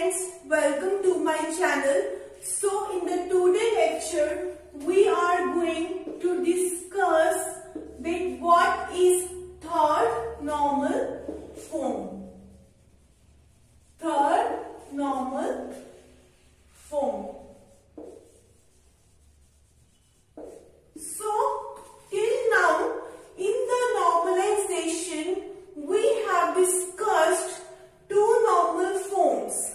friends, welcome to my channel. So in the today lecture we are going to discuss with what is third normal form. Third normal form. So till now in the normalization we have discussed two normal forms.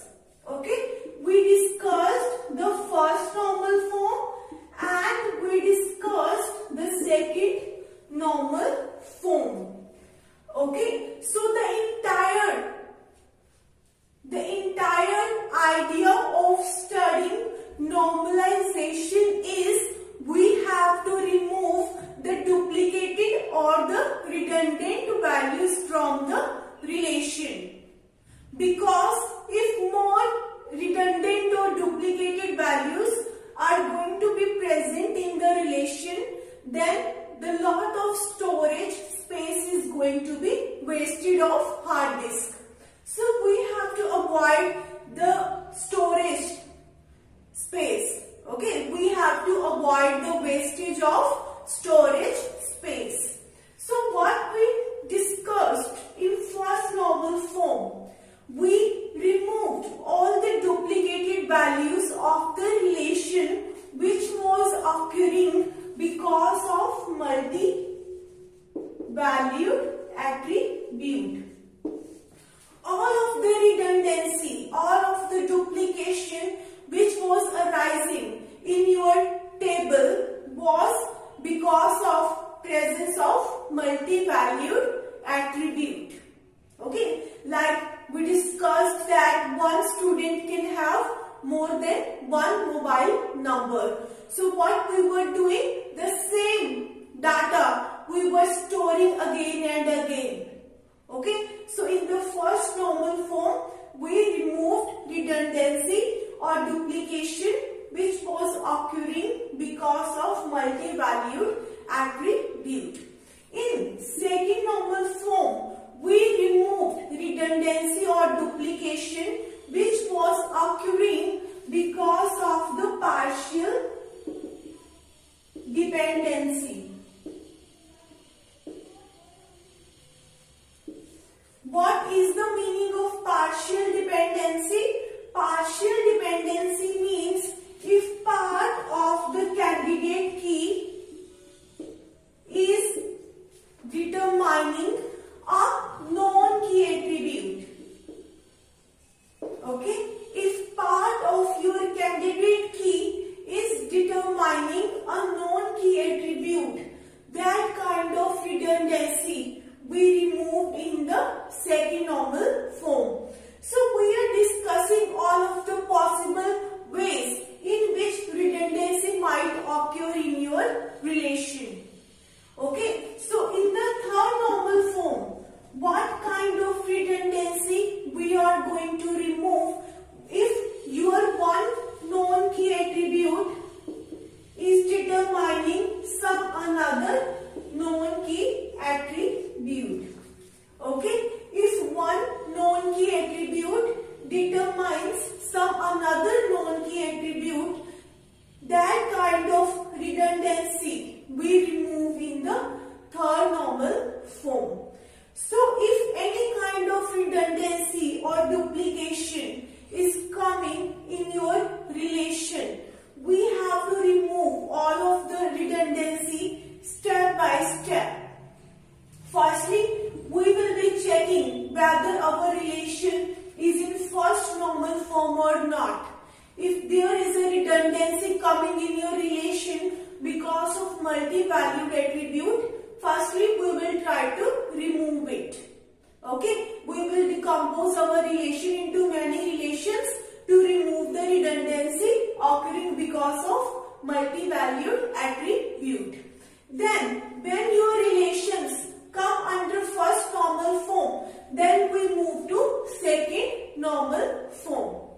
Okay, we discussed the first normal form and we discussed the second normal form. Okay, so the entire idea of studying normalization is we have to remove the duplicated or the redundant values from the relation. Because if more redundant or duplicated values are going to be present in the relation, then the lot of storage space is going to be wasted of hard disk. So we have to avoid the storage space. Okay, we have to avoid the wastage of storage space. So what we discussed in first normal form, we removed all the duplicated values of the relation which was occurring because of multi-valued attribute. All of the redundancy, all of the duplication which was arising in your table was because of presence of multi-valued attribute. Okay, like we discussed that one student can have more than one mobile number. So what we were doing, the same data we were storing again and again. Okay, so in the first normal form we removed redundancy or duplication which was occurring because of multi-valued attribute. In second normal form we removed redundancy or duplication which was occurring because of the partial dependency. What is the meaning of partial dependency? Partial dependency means if part of the candidate key is determining a non-key attribute. Okay, if part of your candidate key is determining a non-key attribute, that kind of redundancy we removed in the second normal form. So we are discussing all of the possible ways in which redundancy might occur in your relation. Okay, so in the third normal form, what kind of redundancy we are going to remove if your one known key attribute is determining some another known key attribute. Okay, if one known key attribute determines some another known key attribute, that kind of redundancy we remove in the third normal form. So if any kind of redundancy or duplication is coming in your relation, we have to remove all of the redundancy step by step. Firstly, we will be checking whether our relation is in first normal form or not. If there is a redundancy coming in your relation because of multi-valued attribute, firstly we will try to remove it. Okay, we will decompose our relation into many relations to remove the redundancy occurring because of multi-valued attribute. Then when your relations come under first normal form, then we move to second normal form.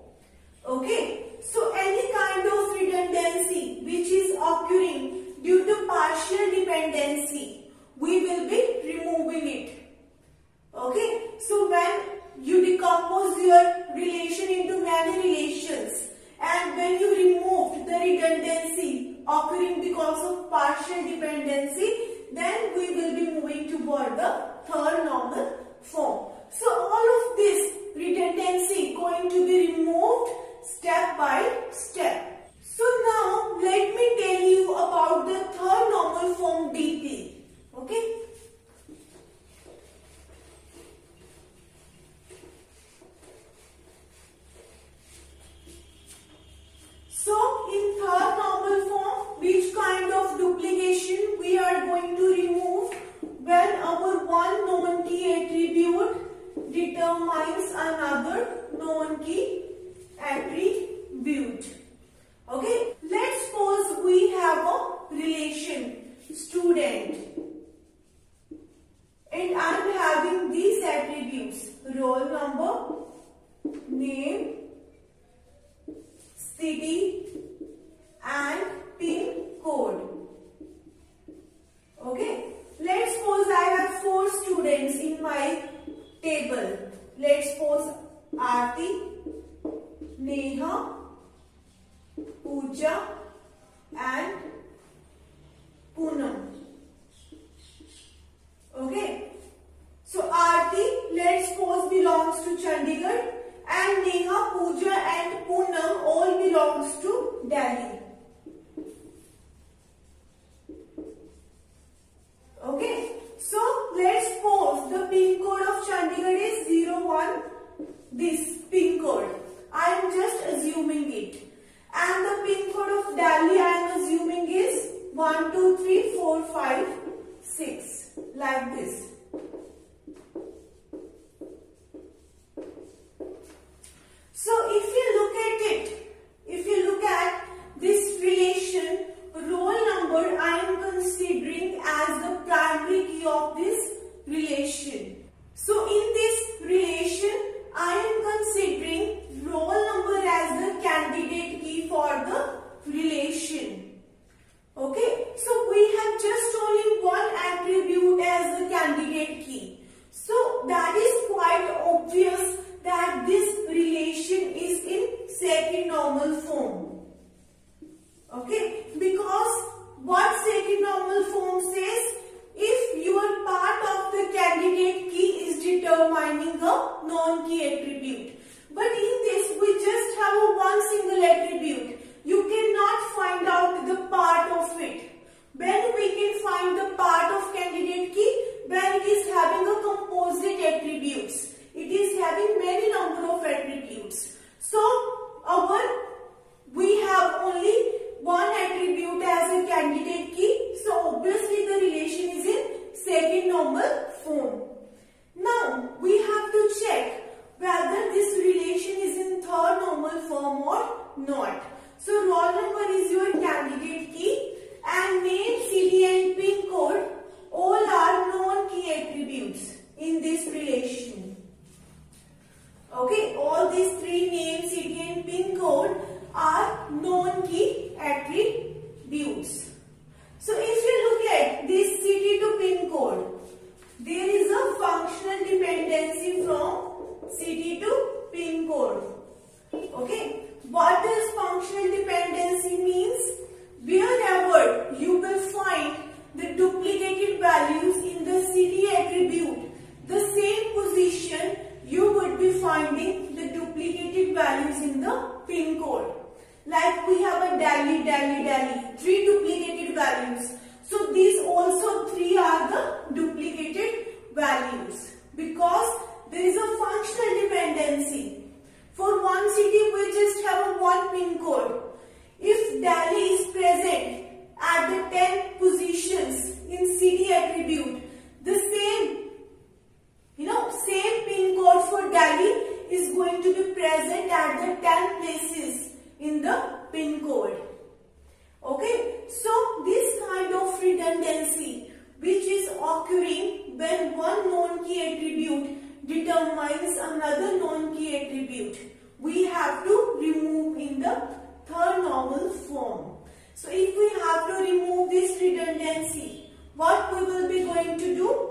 Okay, so any kind of redundancy which is occurring due to partial dependency, we will be removing it. Okay, so when you decompose your relation into many occurring because of partial dependency, then we will be moving toward the third normal form. So all of this redundancy going to be removed step by step. So now let me tell you about the third normal form deeply. Okay. So in third normal form, which kind of duplication we are going to remove when our one known key attribute determines another known key attribute. Okay, let's suppose we have a relation student and I am having these attributes: roll number, name, city and pin code. Okay, let's suppose I have 4 students in my table. Let's suppose Aarti, Neha, Pooja and Poonam. Okay, so Aarti, let's suppose, belongs to Chandigarh, and Neha, Pooja and Poonam all belongs to Delhi. Okay, so let's suppose the pin code of Chandigarh is 01, this pin code. I am just assuming it. And the pin code of Delhi I am assuming is 1, 2, 3, 4, 5, 6. Like this. So if you look at it, if you look at this relation, roll number I am considering as the primary key of this relation. So in this relation, I am considering roll number as the candidate key for the relation. Okay, so we have just only one attribute as the candidate key. So that is quite obvious that this relation is in second normal form. Okay, because what second normal form says, if your part of the candidate key is determining a non-key attribute. But in this, we just have a one single attribute. You cannot find out the part of it. When we can find the part of candidate key? When it is having a composite attributes. It is having many number of attributes. So, we have only one attribute as a candidate key. So, obviously the relation is in second normal form. Now, we have to check whether this relation is in third normal form or not. So, roll number is your candidate key and name, city and pin code all are known key attributes in this relation. Okay, all these 3 names, city and pin code are known key attributes. So, if you look at this city to pin code, there is a functional dependency from city to pin code. Okay. What does functional dependency means? Wherever you will find the duplicated values in the city attribute, the same position you would be finding the duplicated values in the pin code. Like we have a Delhi, 3 duplicated values. So these also 3 are the duplicated values because there is a functional dependency. For one city, we just have a one pin code. If Delhi is present at the 10 positions in city attribute, the same pin code for Delhi is going to be present at the 10 places in the pin code. Okay, so this kind of redundancy which is occurring when one known key attribute determines another known key attribute, we have to remove in the third normal form. So if we have to remove this redundancy, what we will be going to do?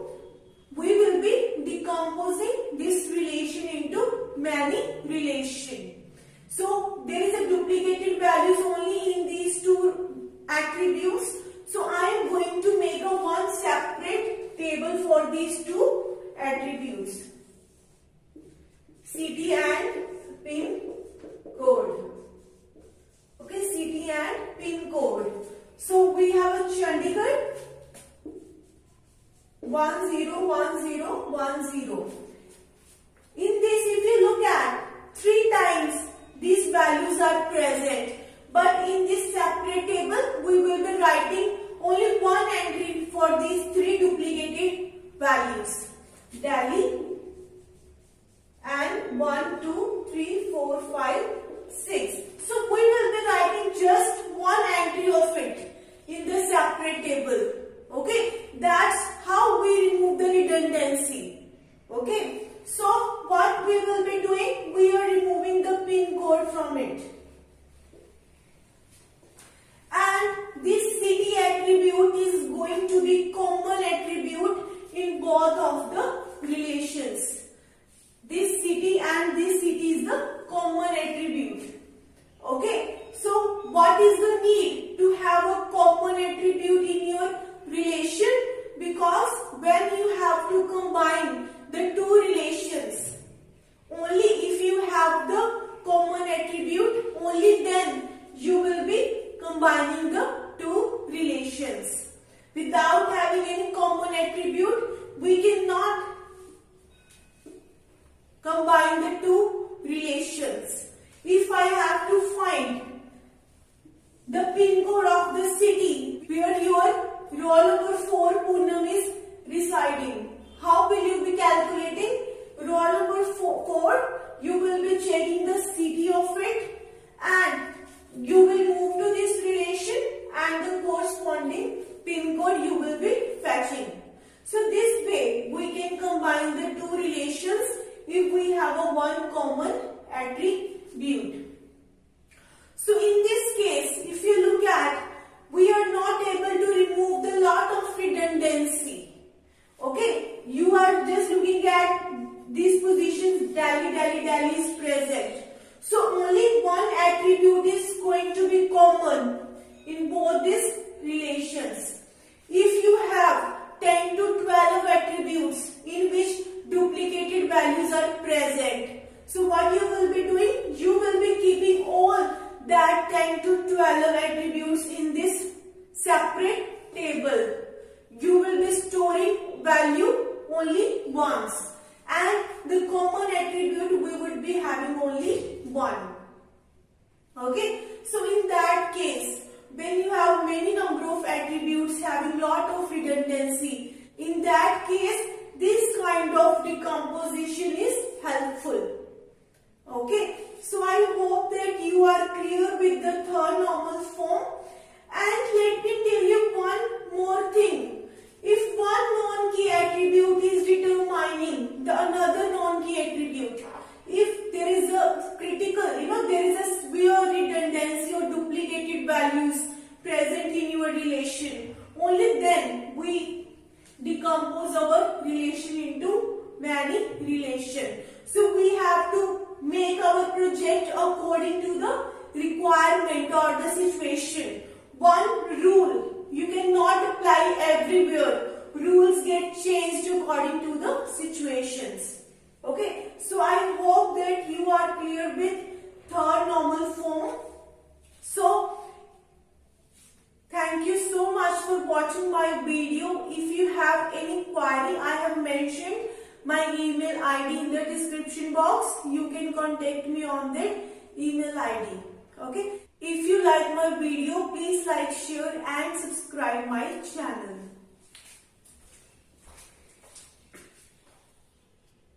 We will be decomposing this relation into many relations. So there is a duplicated values only in these 2 attributes. So I am going to make a one separate table for these two attributes, city and pin code. Okay, city and pin code. So we have a Chandigarh 101010. In this, if you look at 3 times these values are present, but in this separate table we will be writing only one entry for these 3 duplicated values, Delhi and 1 2 3 4 5 6. So we will be writing just one entry of it in the separate table. Okay, that's how we remove the redundancy. Okay, so what we will be doing, we are removing the pin code from it. And this city attribute is going to be common attribute in both of the relations. This city and this city is the common attribute. Okay, so what is the need to have a common attribute in your relation? Because when you have to combine the two relations, only if you have the common attribute, only then you will be combining the two relations. Without having any common attribute, we cannot combine the two relations. If I have to find the pin code of the city where your roll number 4 Poonam is residing, how will you be calculating? Roll number 4, you will be checking the city of it and you will move to this relation and the corresponding pin code you will be fetching. So this way we can combine the two relations if we have a one common attribute. So in this case, if you look at, we are not able to remove the lot of redundancy. Okay, you are just looking at these positions, Delhi is present. So only one attribute is going to be common in both these relations. If you have 10 to 12 attributes in which duplicated values are present, so what you will be doing? You will be keeping all that 10 to 12 attributes in this separate table. You will be storing value only once, and the common attribute we would be having only one. Okay, so in that case, when you have many number of attributes having lot of redundancy, in that case this kind of decomposition is helpful. Okay, so I hope that you are clear with the third normal form. And let me tell you one more thing. If one non-key attribute is determining the another non-key attribute, if there is a critical, there is a severe redundancy or duplicated values present in your relation, only then we decompose our relation into many relations. So we have to make our project according to the requirement or the situation. One rule you cannot apply everywhere. Rules get changed according to the situations. Okay, so I hope that you are clear with third normal form. So thank you so much for watching my video. If you have any query, I have mentioned my email ID in the description box. You can contact me on that email ID. Okay. If you like my video, please like, share and subscribe my channel.